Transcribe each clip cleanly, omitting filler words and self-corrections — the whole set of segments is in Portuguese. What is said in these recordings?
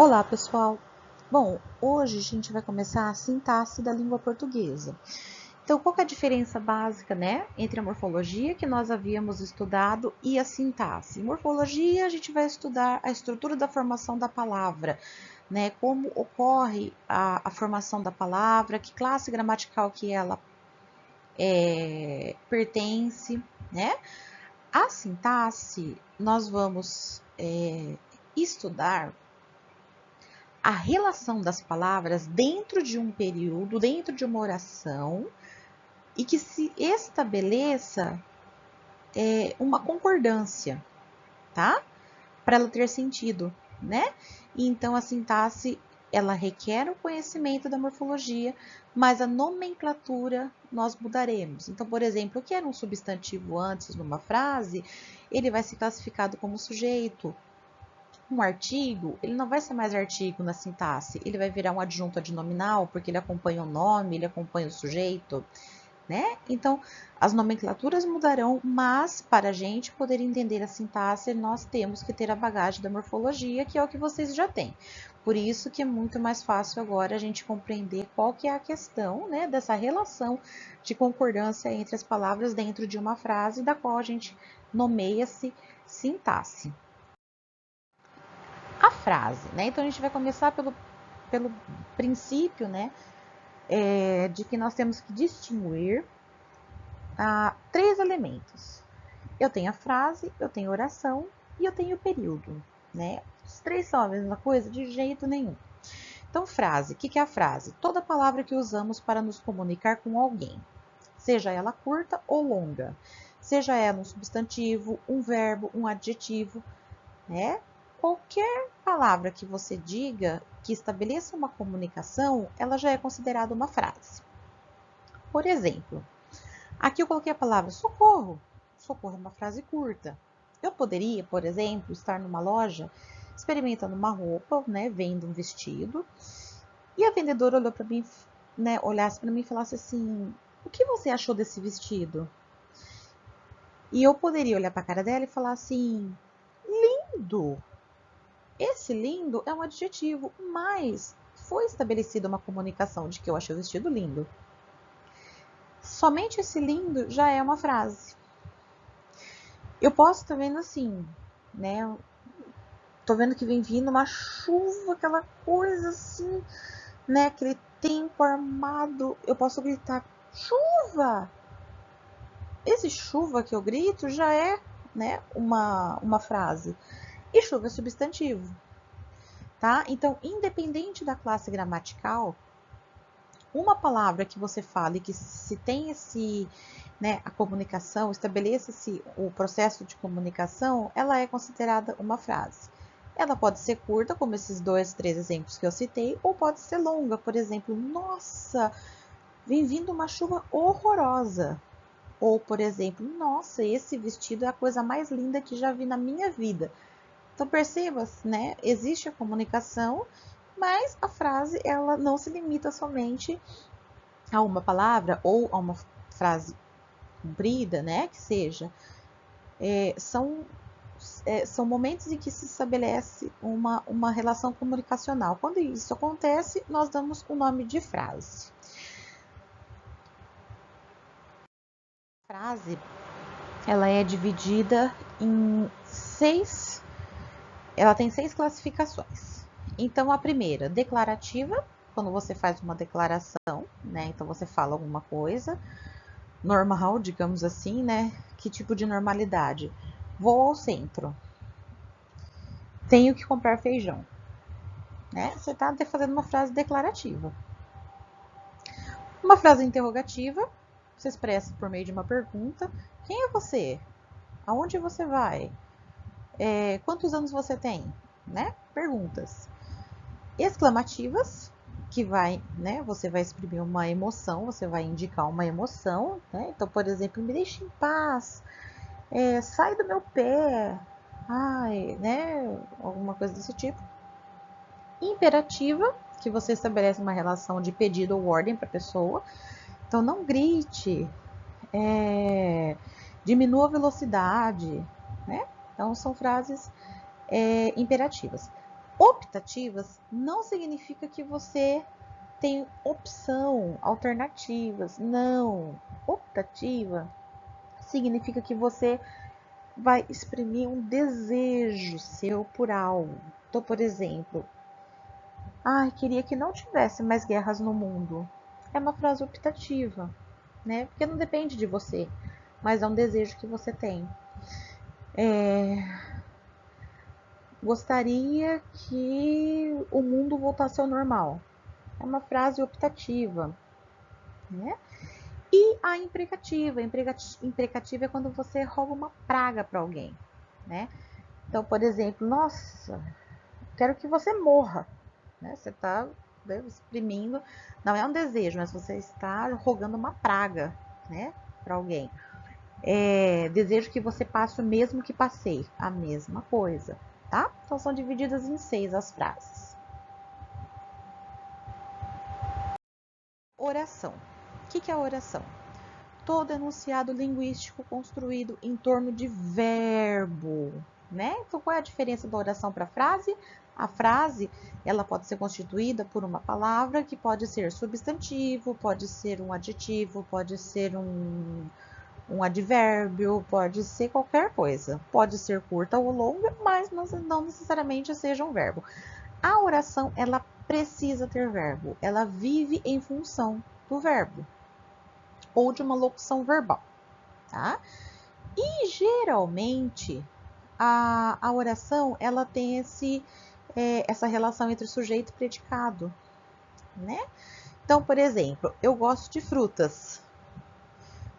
Olá, pessoal! Bom, hoje a gente vai começar a sintaxe da língua portuguesa. Então, qual que é a diferença básica, né, entre a morfologia que nós havíamos estudado e a sintaxe? Em morfologia, a gente vai estudar a estrutura da formação da palavra, né, como ocorre a formação da palavra, que classe gramatical que ela pertence, né? A sintaxe, nós vamos estudar a relação das palavras dentro de um período, dentro de uma oração, e que se estabeleça uma concordância, tá? Para ela ter sentido, né? E então a sintaxe, ela requer o conhecimento da morfologia, mas a nomenclatura nós mudaremos. Então, por exemplo, o que era um substantivo antes numa frase, ele vai ser classificado como sujeito. Um artigo, ele não vai ser mais artigo na sintaxe, ele vai virar um adjunto adnominal, porque ele acompanha o nome, ele acompanha o sujeito, né? Então, as nomenclaturas mudarão, mas para a gente poder entender a sintaxe, nós temos que ter a bagagem da morfologia, que é o que vocês já têm. Por isso que é muito mais fácil agora a gente compreender qual que é a questão, né, dessa relação de concordância entre as palavras dentro de uma frase, da qual a gente nomeia-se sintaxe. A frase, né? Então a gente vai começar pelo princípio, né? De que nós temos que distinguir três elementos. Eu tenho a frase, eu tenho a oração e eu tenho o período, né? Os três são a mesma coisa? De jeito nenhum. Então, frase, o que é a frase? Toda palavra que usamos para nos comunicar com alguém, seja ela curta ou longa, seja ela um substantivo, um verbo, um adjetivo, né? Qualquer palavra que você diga que estabeleça uma comunicação, ela já é considerada uma frase. Por exemplo, aqui eu coloquei a palavra socorro. Socorro é uma frase curta. Eu poderia, por exemplo, estar numa loja experimentando uma roupa, né, vendo um vestido, e a vendedora olhou para mim, né, olhasse para mim e falasse assim: "O que você achou desse vestido?" E eu poderia olhar para a cara dela e falar assim: "Lindo!" Esse lindo é um adjetivo, mas foi estabelecida uma comunicação de que eu achei o vestido lindo. Somente esse lindo já é uma frase. Eu posso estar vendo assim, né? Tô vendo que vem vindo uma chuva, aquela coisa assim, né? Aquele tempo armado. Eu posso gritar, chuva! Esse chuva que eu grito já é, né, uma frase. E chuva é substantivo, tá? Então, independente da classe gramatical, uma palavra que você fale que se tem esse, né, a comunicação, estabeleça-se o processo de comunicação, ela é considerada uma frase. Ela pode ser curta, como esses 2, 3 exemplos que eu citei, ou pode ser longa, por exemplo, nossa, vem vindo uma chuva horrorosa. Ou, por exemplo, nossa, esse vestido é a coisa mais linda que já vi na minha vida. Então perceba, né? Existe a comunicação, mas a frase ela não se limita somente a uma palavra ou a uma frase comprida, né? Que seja. São momentos em que se estabelece uma relação comunicacional. Quando isso acontece, nós damos o nome de frase. A frase ela é dividida em ela tem 6 classificações. Então, a primeira, declarativa, quando você faz uma declaração, né? Então, você fala alguma coisa normal, digamos assim, né? Que tipo de normalidade? Vou ao centro. Tenho que comprar feijão. Né? Você está fazendo uma frase declarativa. Uma frase interrogativa, você expressa por meio de uma pergunta. Quem é você? Aonde você vai? Quantos anos você tem? Né? Perguntas. Exclamativas, que vai, né? Você vai exprimir uma emoção, você vai indicar uma emoção, né? Então, por exemplo, me deixe em paz, sai do meu pé, ai, né? Alguma coisa desse tipo. Imperativa, que você estabelece uma relação de pedido ou ordem para a pessoa. Então, não grite, diminua a velocidade, né? Então, são frases imperativas. Optativas não significa que você tem opção, alternativas. Não. Optativa significa que você vai exprimir um desejo seu por algo. Então, por exemplo, queria que não tivesse mais guerras no mundo. É uma frase optativa, né? Porque não depende de você, mas é um desejo que você tem. Gostaria que o mundo voltasse ao normal. É uma frase optativa, né? E a imprecativa. Imprecativa é quando você rouba uma praga para alguém, né? Então, por exemplo, nossa, quero que você morra, né? Você está exprimindo, não é um desejo, mas você está rogando uma praga, né, para alguém. Desejo que você passe o mesmo que passei, a mesma coisa, tá? Então são divididas em 6 as frases. Oração. O que é a oração? Todo enunciado linguístico construído em torno de verbo, né? Então, qual é a diferença da oração para a frase? A frase, ela pode ser constituída por uma palavra que pode ser substantivo, pode ser um adjetivo, pode ser um advérbio, pode ser qualquer coisa. Pode ser curta ou longa, mas não necessariamente seja um verbo. A oração, ela precisa ter verbo. Ela vive em função do verbo ou de uma locução verbal, tá? E geralmente a oração ela tem essa relação entre sujeito e predicado, né? Então, por exemplo, eu gosto de frutas.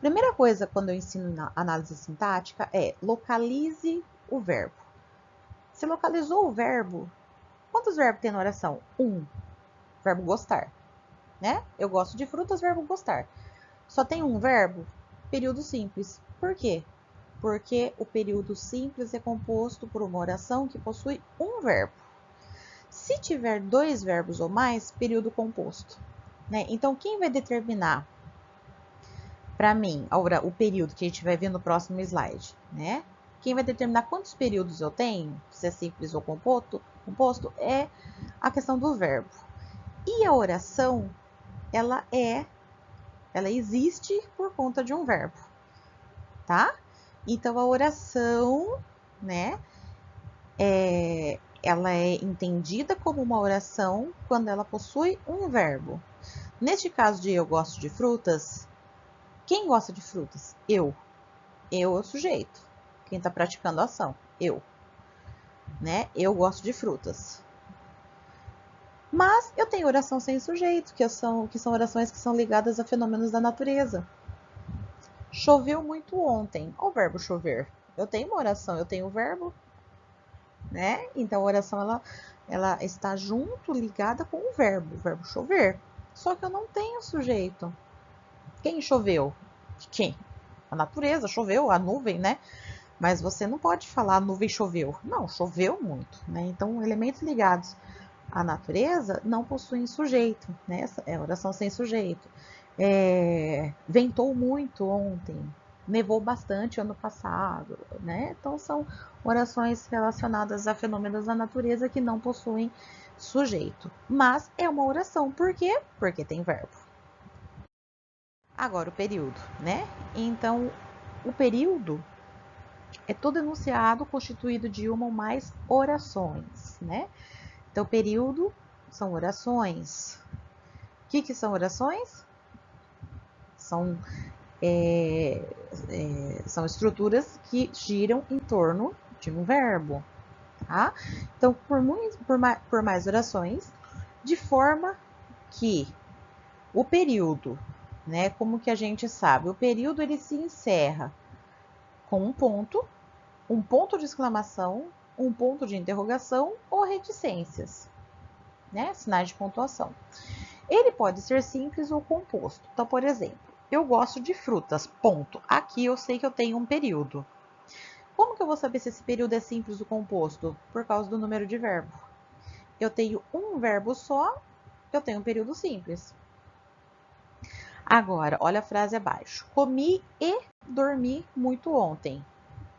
Primeira coisa quando eu ensino na análise sintática é localize o verbo. Se localizou o verbo, quantos verbos tem na oração? Verbo gostar, né? Eu gosto de frutas, verbo gostar. Só tem um verbo? Período simples. Por quê? Porque o período simples é composto por uma oração que possui um verbo. Se tiver 2 verbos ou mais, período composto, né? Então, quem vai determinar para mim o período que a gente vai ver no próximo slide, né? Quem vai determinar quantos períodos eu tenho, se é simples ou composto, é a questão do verbo. E a oração, ela existe por conta de um verbo, tá? Então, a oração, né, ela é entendida como uma oração quando ela possui um verbo. Neste caso de eu gosto de frutas, quem gosta de frutas? Eu. Eu é o sujeito. Quem está praticando a ação? Eu. Né? Eu gosto de frutas. Mas eu tenho oração sem sujeito, que são orações que são ligadas a fenômenos da natureza. Choveu muito ontem. Olha o verbo chover. Eu tenho uma oração, eu tenho o verbo, né? Então a oração ela está junto, ligada com o verbo chover. Só que eu não tenho sujeito. Quem choveu? Quem? A natureza choveu, a nuvem, né? Mas você não pode falar a nuvem choveu. Não, choveu muito, né? Então elementos ligados à natureza não possuem sujeito, né? Essa é oração sem sujeito. Ventou muito ontem, nevou bastante ano passado, né? Então são orações relacionadas a fenômenos da natureza que não possuem sujeito. Mas é uma oração, por quê? Porque tem verbo. Agora o período, né? Então o período é todo enunciado constituído de uma ou mais orações, né? Então período são orações. O que são orações? São são estruturas que giram em torno de um verbo, tá? Então, por mais orações, de forma que o período, né? Como que a gente sabe? O período ele se encerra com um ponto de exclamação, um ponto de interrogação ou reticências, né? Sinais de pontuação. Ele pode ser simples ou composto. Então, por exemplo, eu gosto de frutas, ponto. Aqui eu sei que eu tenho um período. Como que eu vou saber se esse período é simples ou composto? Por causa do número de verbo. Eu tenho um verbo só, eu tenho um período simples. Agora, olha a frase abaixo. Comi e dormi muito ontem.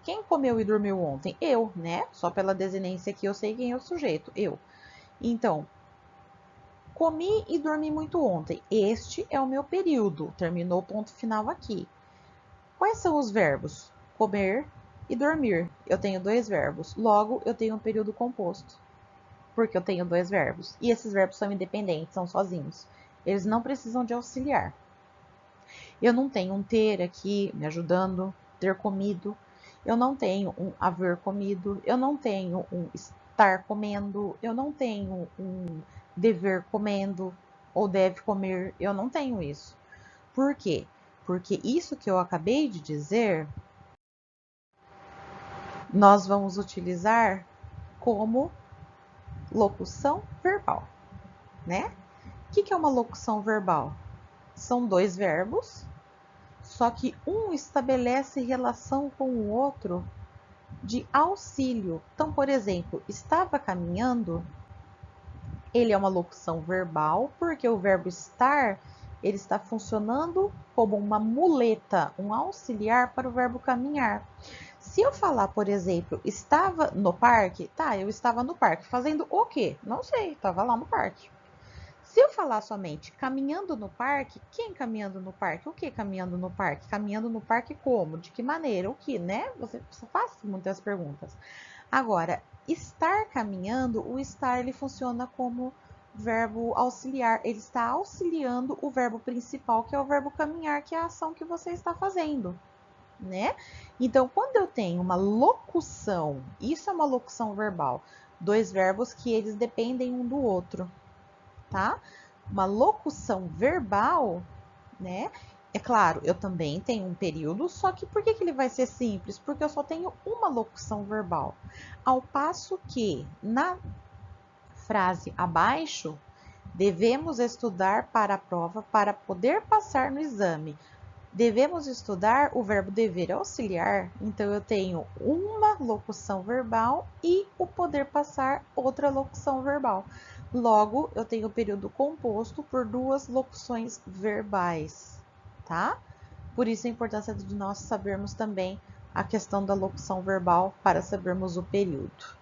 Quem comeu e dormiu ontem? Eu, né? Só pela desinência aqui eu sei quem é o sujeito, eu. Então, comi e dormi muito ontem. Este é o meu período. Terminou o ponto final aqui. Quais são os verbos? Comer e dormir. Eu tenho 2 verbos. Logo, eu tenho um período composto. Porque eu tenho 2 verbos. E esses verbos são independentes, são sozinhos. Eles não precisam de auxiliar. Eu não tenho um ter aqui me ajudando, ter comido. Eu não tenho um haver comido. Eu não tenho um estar comendo. Eu não tenho um dever comendo ou deve comer. Eu não tenho isso. Por quê? Porque isso que eu acabei de dizer, nós vamos utilizar como locução verbal, né? O que é uma locução verbal? São 2 verbos, só que um estabelece relação com o outro de auxílio. Então, por exemplo, estava caminhando, ele é uma locução verbal, porque o verbo estar, ele está funcionando como uma muleta, um auxiliar para o verbo caminhar. Se eu falar, por exemplo, estava no parque, tá, eu estava no parque, fazendo o quê? Não sei, estava lá no parque. Se eu falar somente caminhando no parque, quem caminhando no parque? O que caminhando no parque? Caminhando no parque como? De que maneira? O que, né? Você faz muitas perguntas. Agora, estar caminhando, o estar ele funciona como verbo auxiliar. Ele está auxiliando o verbo principal, que é o verbo caminhar, que é a ação que você está fazendo, né? Então, quando eu tenho uma locução, isso é uma locução verbal, 2 verbos que eles dependem um do outro, tá? Uma locução verbal, né? É claro, eu também tenho um período, só que por que ele vai ser simples? Porque eu só tenho uma locução verbal. Ao passo que na frase abaixo, devemos estudar para a prova para poder passar no exame. Devemos estudar, o verbo dever auxiliar, então eu tenho uma locução verbal e o poder passar outra locução verbal. Logo, eu tenho o período composto por 2 locuções verbais, tá? Por isso a importância de nós sabermos também a questão da locução verbal para sabermos o período.